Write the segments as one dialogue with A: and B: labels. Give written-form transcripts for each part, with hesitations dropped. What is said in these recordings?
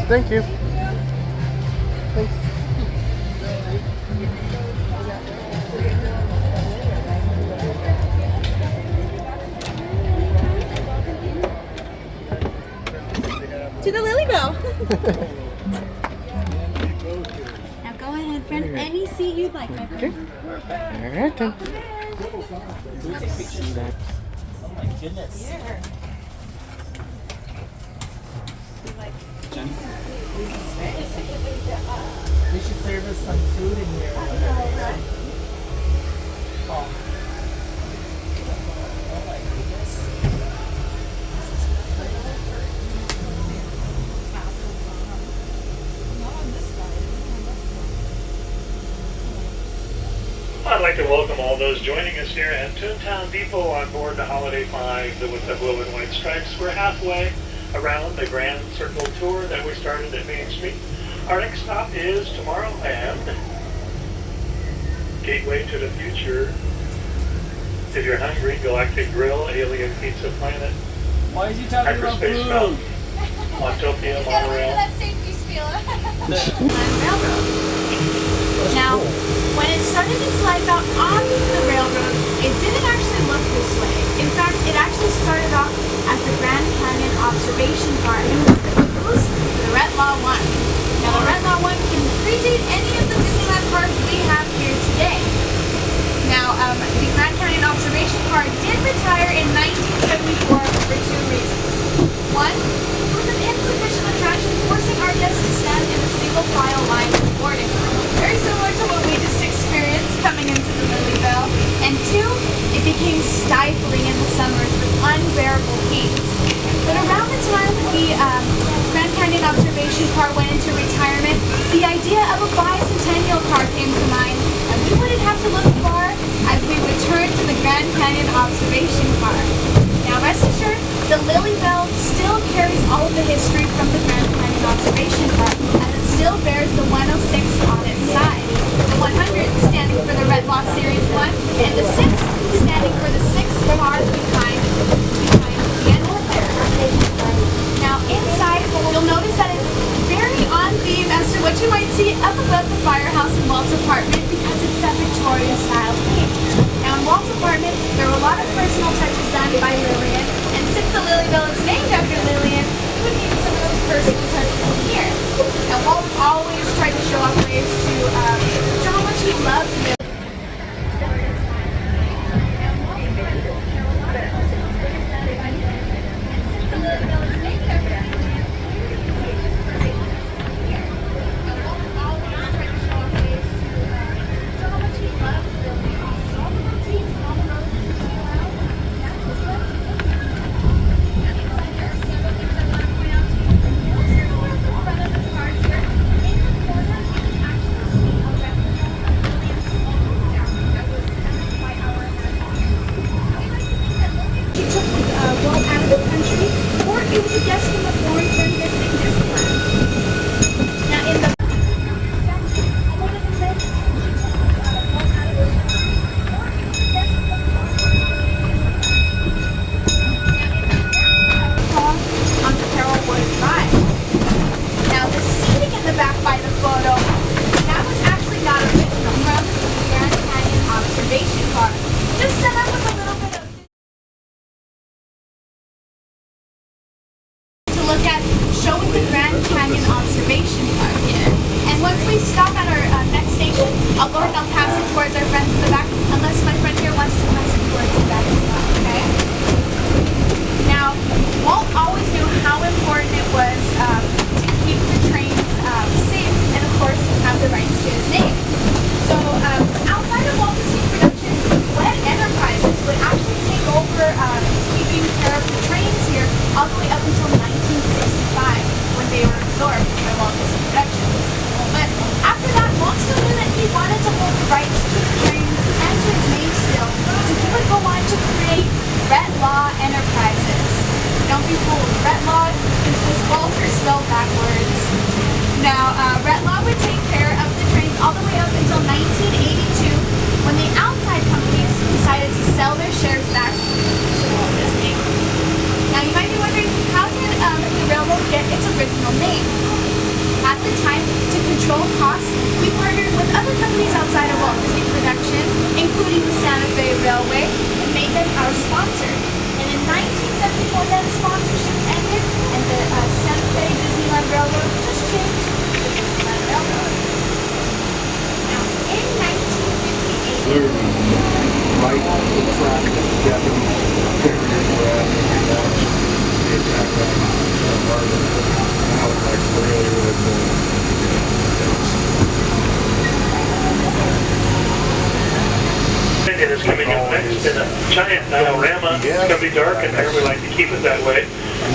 A: Thank you. Thanks.
B: To the Lilly Belle. Now go ahead, friend. Any seat you'd like, my friend.
A: Okay. All right then.
C: Oh my goodness.
B: Yeah.
C: They should serve us some food in here.
B: I know, right?
C: Oh. Oh my goodness.
D: I'd like to welcome all those joining us here at Toontown Depot on board the Holiday 5 with the blue and white stripes. We're halfway around the Grand Circle Tour that we started at Main Street. Our next stop is Tomorrowland, Gateway to the Future. If you're hungry, Galactic Grill, Alien Pizza Planet,
C: Why is he talking about
D: Hyperspace
C: food?
D: Mountain, Autopia, Monorail.
B: That safety spiel. Railroad. Now, when it started its life out on the railroad, it didn't actually look this way. In fact, it actually started off as the Grand Canyon Observation Car. It was the caboose for the Red Law 1. Now, the Red Law 1 can predate any of the Disneyland cars we have here today. Now, the Grand Canyon Observation Car did retire in 1974 for two reasons. One, it was an insufficient attraction, forcing our guests to stand in a single file line for boarding. Very similar to what we just experienced coming into the Lilly Belle. And two, it became stifling in the summers with unbearable heat. But around the time the Grand Canyon Observation Car went into retirement, the idea of a bicentennial car came to mind, and we wouldn't have to look far as we returned to the Grand Canyon Observation Car. Now rest assured, the Lilly Belle still carries all of the history from the Grand Canyon Observation Car, as it still bears the 106 on its side. The 100 standing for the Red Law Series 1, and the 6 standing for the 6th car behind the end there. Now inside, you'll notice that it's very on theme as to what you might see up above the firehouse in Walt's apartment, because it's that Victorian style theme. Now in Walt's apartment, there were a lot of personal touches done by Lillian, and since the Lilly Belle is named after Lillian, we would need some of those personal touches in here. Now Walt always tried to show off ways to show how much he loved Lillian. look at showing the Grand Canyon Observation Park here. And once we stop at our next station, I'll go ahead and I'll pass it towards our friends in the back, unless my friend here wants to pass it towards the back as well, okay? Now, Walt always knew how important it was to keep the trains safe and, of course, have the rights to his name. So, outside of Walt Disney Productions, Wet Enterprises would actually take over keeping care of the trains here all the way up until 1965 when they were absorbed by Walt Disney Productions. But after that, Walt still knew that he wanted to hold the rights to the trains and to his name still, so he would go on to create Red Law Enterprises. Don't be fooled, Red Law is just Walter spelled backwards. Now, Red Law would take care of the trains all the way up until 1982 when the outside companies decided to sell their shares back to Walt Disney. Now, you might be wondering, how did the railroad get its original name? At the time, to control costs, we partnered with other companies outside of Walt Disney Productions, including the Santa Fe Railway, and made them our sponsor. And in 1974, that sponsorship ended, and the Santa Fe Disneyland Railroad just changed to the Disneyland Railroad. Now, in 1958,
E: right on the track that the Japanese carriers were at when we launched the attack on Harbor. That was like really, really cool.
D: And it's coming up next in a giant diorama. It's going to be dark in there. We like to keep it that way.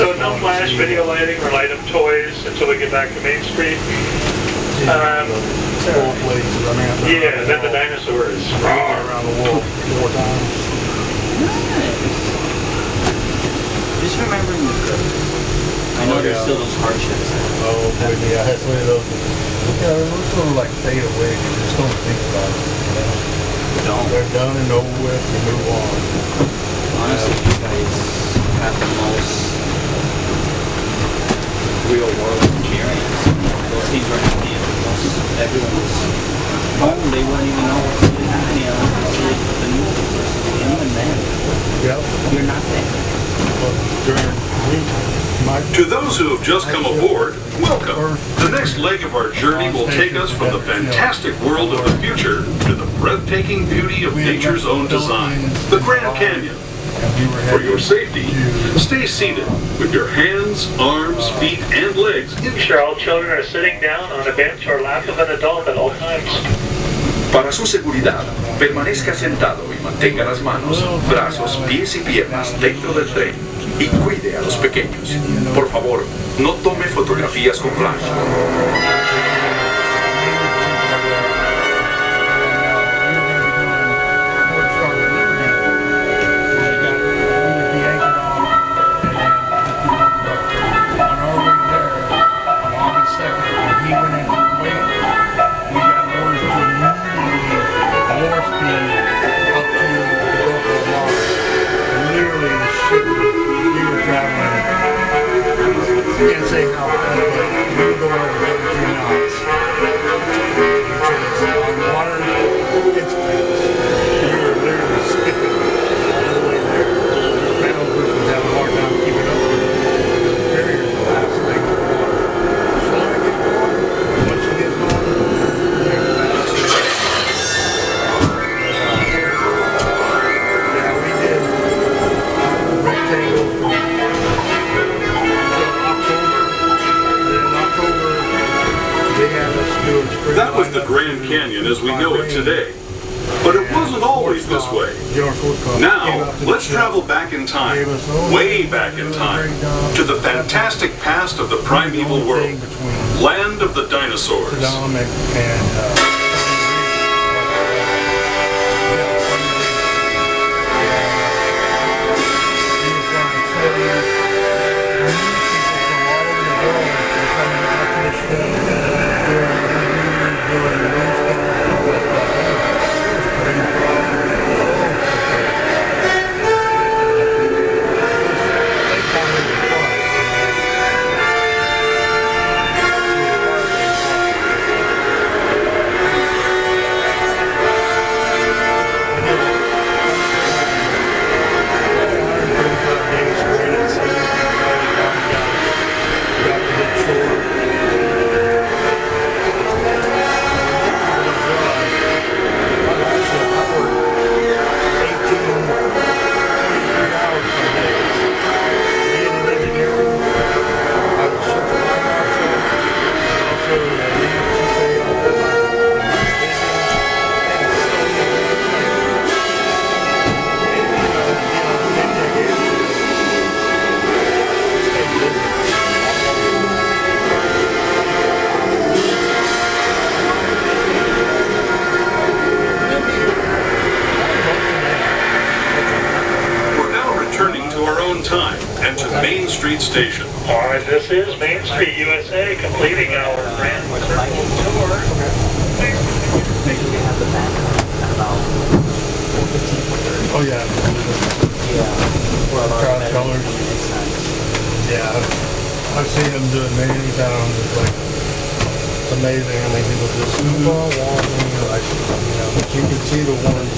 D: So no flash video lighting or light up toys until we get back to Main Street. Yeah, then the dinosaurs.
E: Around the world 4 times.
F: Just remembering the trip. I know there's still those hardships.
E: Oh, believe me, I had some of those. Yeah, those sort of like fade away. You just don't think about it. You know? They're done and over with. You move on.
F: Honestly, you guys have the most real world experience. Those things were happening. Everyone was home. They wouldn't even know what's really happening. It's like the news versus even then.
E: Yep.
F: You're not there.
G: To those who have just come aboard, welcome. The next leg of our journey will take us from the fantastic world of the future to the breathtaking beauty of nature's own design, the Grand Canyon. For your safety, stay seated with your hands, arms, feet, and legs.
D: Sure, all children are sitting down on a bench or lap of an adult at all times.
H: Para su seguridad, permanezca sentado y mantenga las manos, brazos, pies y piernas dentro del tren y cuide a los pequeños. Por favor, no tome fotografías con flash.
E: Can't say how fast, but we were going over 32 knots, which is on water, it's fast. We were literally skipping all the way there. The panel group was having a hard time keeping up with it. The barrier is the last thing in the water. Slow to get going, once you get going, you're fast. Yeah, we did rectangle.
G: That was the Grand Canyon as we know it today. But it wasn't always this way. Now, let's travel back in time, way back in time, to the fantastic past of the primeval world, land of the dinosaurs. Street Station.
D: All right, this is Main Street USA, completing our grand circle tour.
F: Maybe we have the back at about 4:15, 4:30.
E: Oh yeah.
F: Yeah. Well,
E: Cross colors.
F: next time.
E: Yeah, I've seen them do it many times. It's like, it's amazing. I mean, people just like, but you can see the ones,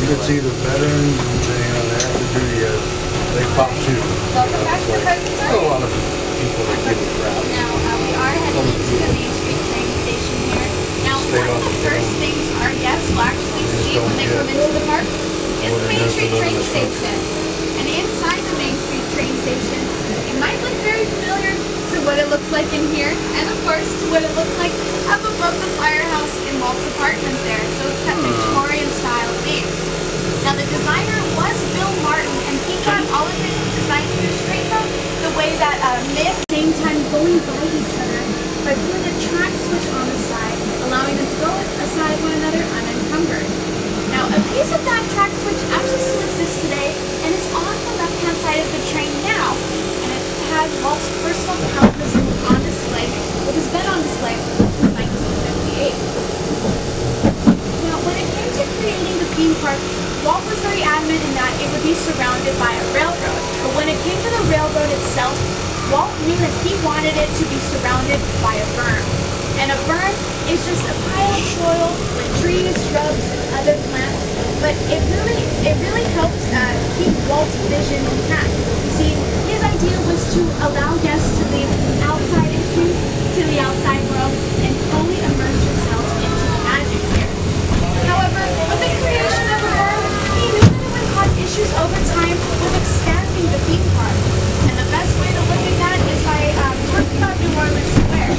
E: you can see the veterans, and they have to do they pop too.
B: Welcome back to the present
E: A
B: day.
E: lot of people that give it crap.
B: Now, we are heading into the Main Street train station here. Now, one of the first things our guests will actually see when they come into the park is the Main Street train station. And inside the Main Street train station, it might look very familiar to what it looks like in here, and of course to what it looks like up above the firehouse in Walt's apartment there. So it's that Victorian style theme. Now the designer was Bill Martin, and he got all of his design straight from the way that myth, same time going by each other by putting a track switch on the side, allowing them to go aside one another unencumbered. Now a piece of that track switch actually still exists today, and it's on the left-hand side of the train now, and it has Walt's personal compass on display. It has been on display since 1958. Now, when it came to creating the theme park, Walt was very adamant in that it would be surrounded by a railroad. But when it came to the railroad itself, Walt knew that he wanted it to be surrounded by a berm. And a berm is just a pile of soil with trees, shrubs, and other plants. But it really helped keep Walt's vision intact. You see, his idea was to allow guests to leave outside issues to the outside world and fully immerse yourselves into the magic here. However, with the creation of the berm, he knew that it would cause issues over time with expanding the theme park. And the best way to look at that is by talking about New Orleans Square.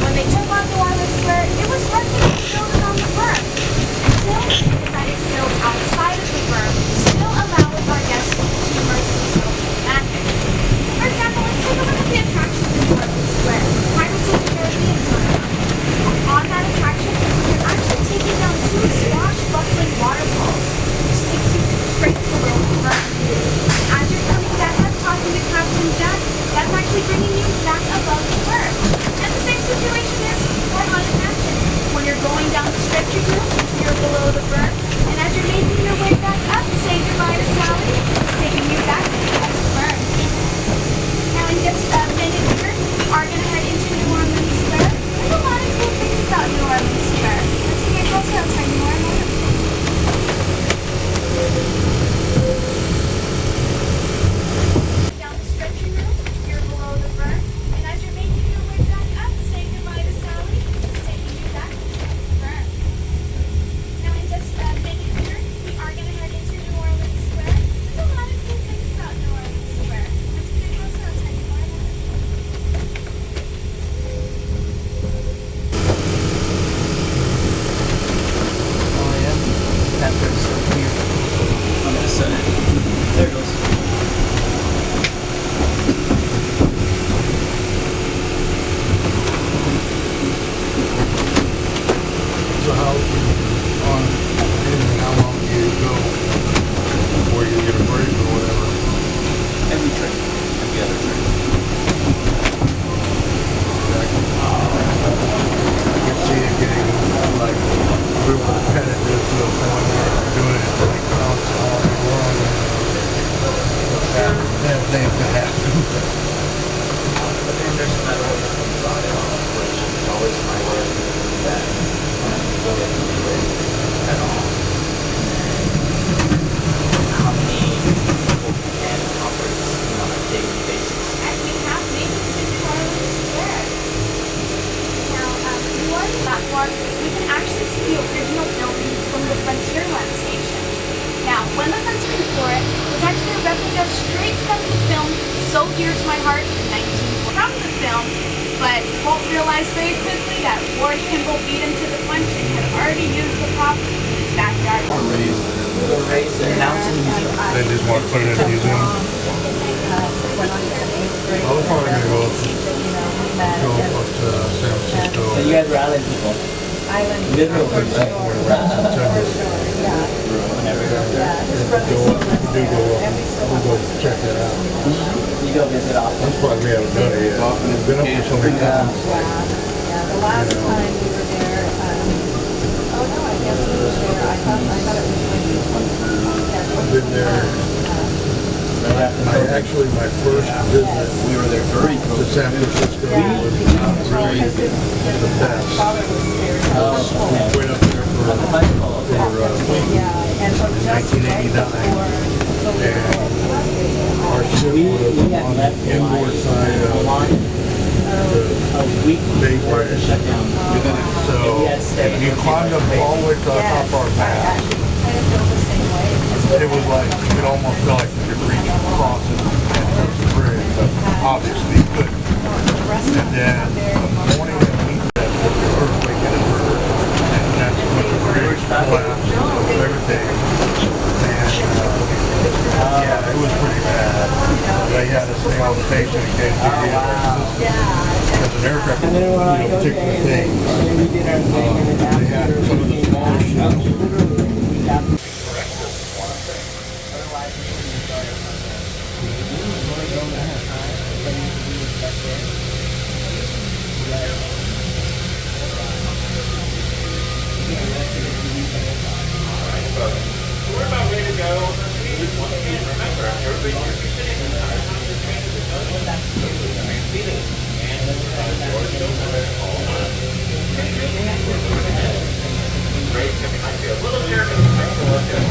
B: When they took on New Orleans Square, it was hard to build it on the berm. Until they decided to build outside of the berm, still allowing our guests to immerse themselves in magic. For example, let's take a look at the attractions in New Orleans Square. Pirates of the Caribbean Tournament. On that attraction, you're actually taking down two swashbuckling waterfalls, which takes you straight below the berm. As you're coming back up, talking to Captain Jack, that's actually bringing you back above the berm. And the same situation is for Haunted Mansion. When you're going down the stretcher group, you're below the berm, and as you're making your way back up, say goodbye to Sally, taking you back above the berm. Now in just a minute here, we are going to head into New Orleans Square. There's a lot of cool things about New Orleans Square. Let's take a closer, I'll tell you more about it. Down the stretcher group, you're below the berm, and as you're making your way back up, say goodbye to Sally, taking you back above the berm. Now in just a minute here, we are going to head into New Orleans Square. There's a lot of cool things about New Orleans Square. Let's get closer, I'll tell you more about it.
F: Oh yeah. That bird's so weird. On this side. There it goes.
E: So how long do you go before you get a break or whatever?
F: Every train. Every other train.
E: I can see it getting like real repetitive to the point where you're doing it like all day long. That thing could happen.
F: But then there's no matter what comes on in operation, there's always my way of doing that. Don't get to be ready at all. How many people can operate on a daily basis?
B: And we have made it to New Orleans Square. Now, New Orleans platform, we can actually see the original building from the Frontierland station. Now, when the Frontier before it was actually a replica straight from the film So Dear to My Heart in 1940. From the film, but Walt realized very quickly that Ward Kimball beat him to the punch and had already used the prop in his backyard.
F: Raised the mountain museum.
E: They just want to put it in a museum. I was probably going to go up to San Francisco.
F: So you guys were island people. Literally.
E: We're around September.
F: Whenever you're up there.
E: We'll go check that out.
F: You go visit often.
E: That's why we haven't done it yet. We've been up there so many times.
I: The last time we were there, oh no, I guess we were there, I thought it was
E: I've been there. My first visit
F: We were there very
E: to
F: close.
E: San Francisco was really the best. We went up there for 1989, and our ship was on the inboard side of the bay bridge. So you climbed up all the way to the top of our mast. It was like, you could almost feel like you could reach across it and touch the bridge, but obviously you couldn't. And then the morning that we had the earthquake hit it, and that's when the bridge collapsed, everything. And yeah, it was pretty bad. They had to stay on station in case they needed assistance. Because an aircraft, particular things, they had some of the smaller ships.
D: We're about ready to go. Please, once again, remember, everybody wants to be sitting in the car. The train is in motion. So please remain seated. And your children all time. We're moving ahead. Great. It might be a little nervous. It might go uphill.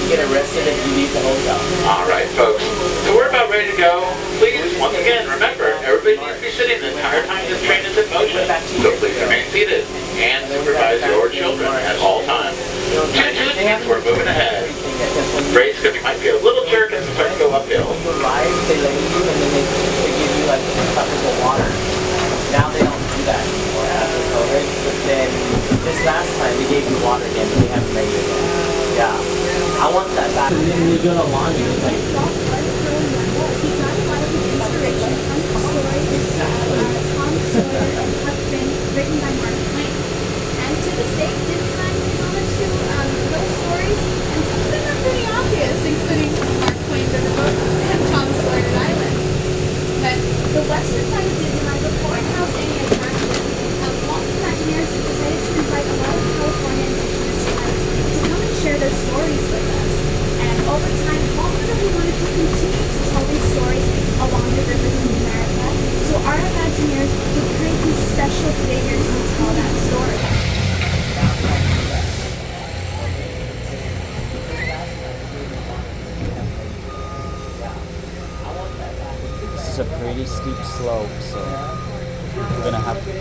F: Get arrested if you leave the hotel.
D: All right, folks. So we're about ready to go. Please, once again, remember, everybody needs to be sitting the entire time this train is in motion. So please remain seated and supervise your children at all times. Toot, we're moving ahead. Brakes might be a little jerk as it starts to go uphill.
F: When you arrive, they let you and then they give you like cups of water. Now they don't do that anymore after COVID. But then this last time they gave you water again, but they haven't made it again. Yeah. I want that back. And then you're gonna want it.
B: Written by Mark Twain. And to this day, Disneyland is homage to those stories, and some of them are pretty obvious, including Mark Twain's other book and Thomas Sawyer Island. But the western side of Disneyland, before it housed any attractions, Walt Imagineers decided to invite a lot of California indigenous tribes to come and share their stories with us. And over time, Walt really wanted to continue to tell these stories along the rivers in America, so our Imagineers would create these special figures to tell that story.
F: This is a pretty steep slope, so we're gonna have to.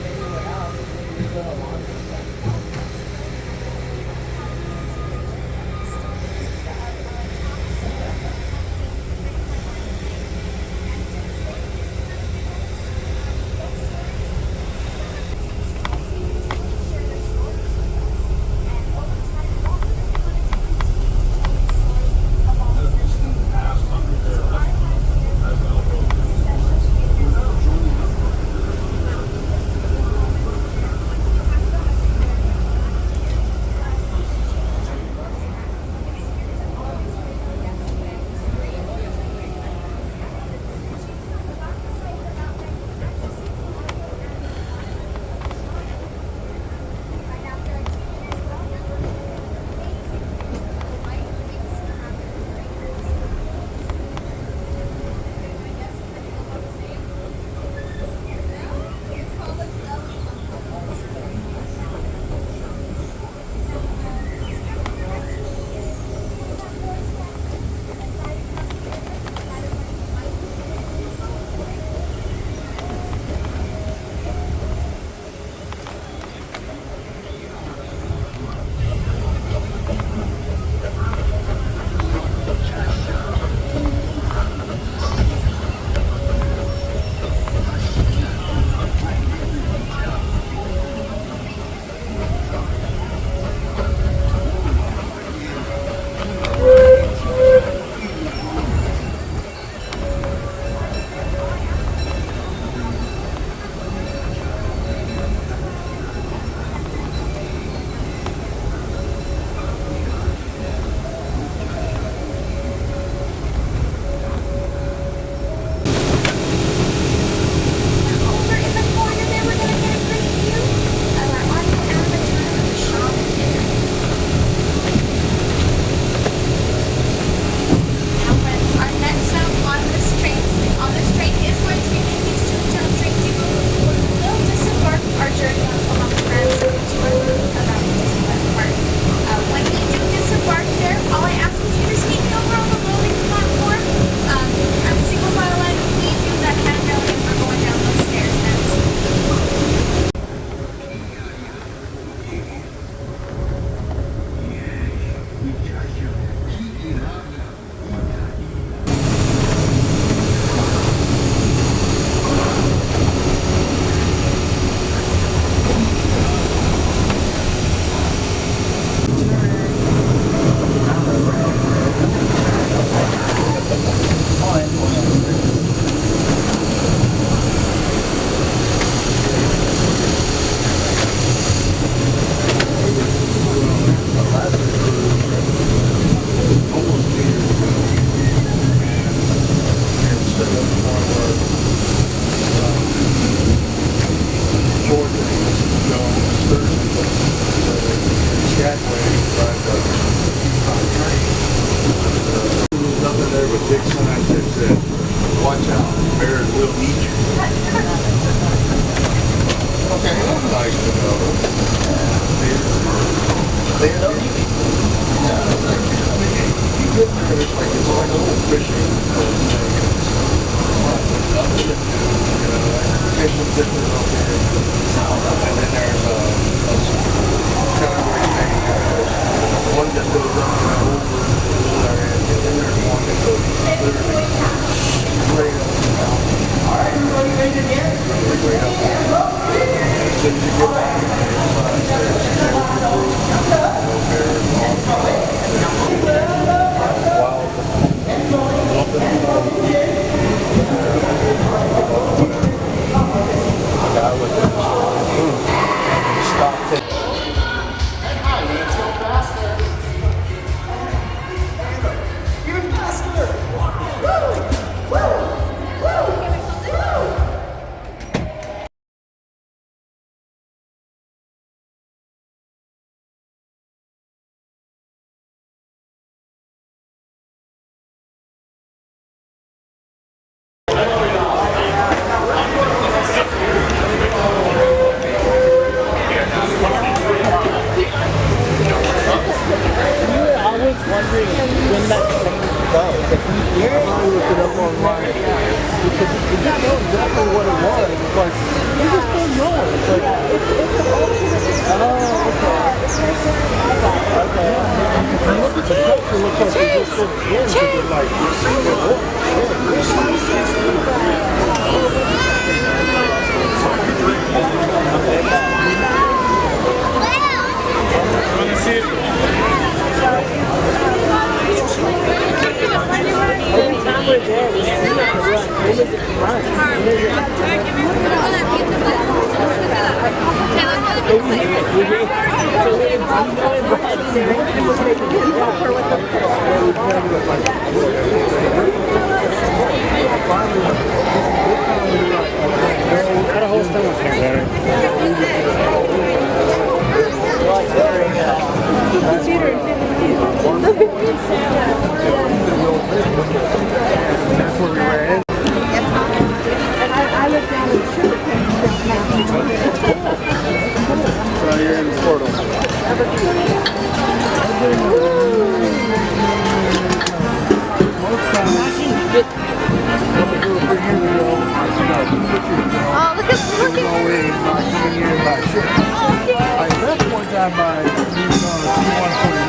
E: And I said, watch out, bears will eat you. Okay, that's nice to know. They don't eat you. You get there, it's like a little fishing thing. Fishing different up there. And then there's a kind of like one that goes up and over there, and then there's one that goes literally straight up and down. Alright, everybody ready to get? Straight up. As soon as you get back to the inside, there's no bears, all wild. Up and down. The guy with the stopped it. At that point in time, my C-140